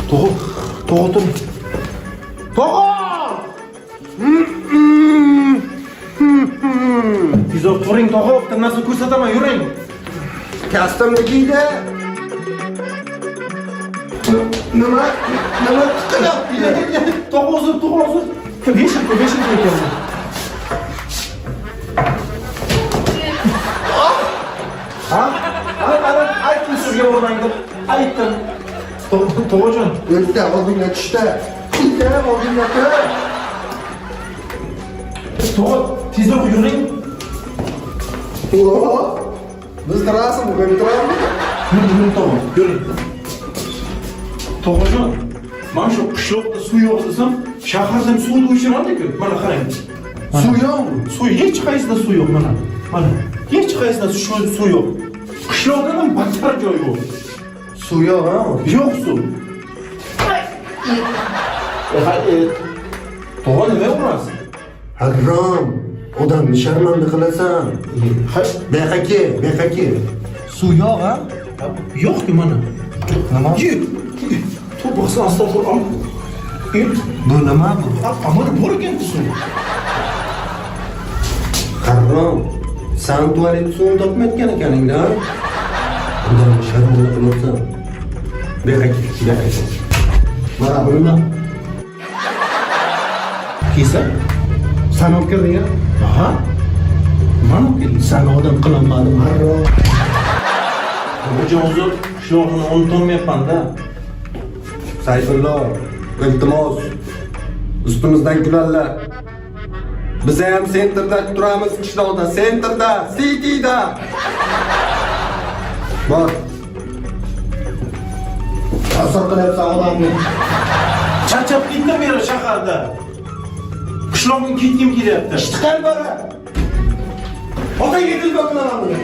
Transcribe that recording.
To'g'ri. Tezroq turing, tog'a, bitta narsa ko'rsataman, yuring. Kastimligingda nima qilyapti? Tog'ozir. Beshim ekan. Aytdim sizga o'rmang deb. Aytdim. Tog'ajon. Bitta oldinga tushdi. Bitta oldinga tur. Tog'a, tezroq yuring. Biz rasm ko'rib turamiz. Yurdim tog'a, yuring. Tog'ajon, mana shu qishloqda suv yo'q desam, shahardan suvni o'chiradi-ku. Mana qarang. Suv yo'qmi? Suv hech qaysida suv yo'q mana. Hech qaysida suv yo'q. Qishloqdan ham battar joy yo'q. Suv yo'q-a? Yo'q suv. Tog'a nima urasiz? Harom. Odamni sharmanda qilasan. Bexaki. Suv yo'q-a? Yo'q-ku mana. Nima? To'g'risi astag'firulloh. Bu nima bu? Ammo bor ekan suv. Harom. Sen tuvalet suvini topmayotgan ekaningda. Odamni sharmanda qilasan. Bexaki. Mana bilma. Kesa? Sen olib kirding ya? Aha. Mana keldi. Sen odam qilinmadim. Harom. Hujum uzr, qishloqni unutolmayapman-da. Sayfullo, iltimos. Ustimizdan kuladilar. Biz ham sentrda turamiz, qishloqda, sentrda, cityda. Bor. Asar qilyapsan odamni. Charchab ketdim men shaharda. Qishloqdan ketgim kelyapti. Chiqar bora. Otaga til bo'lmayapti.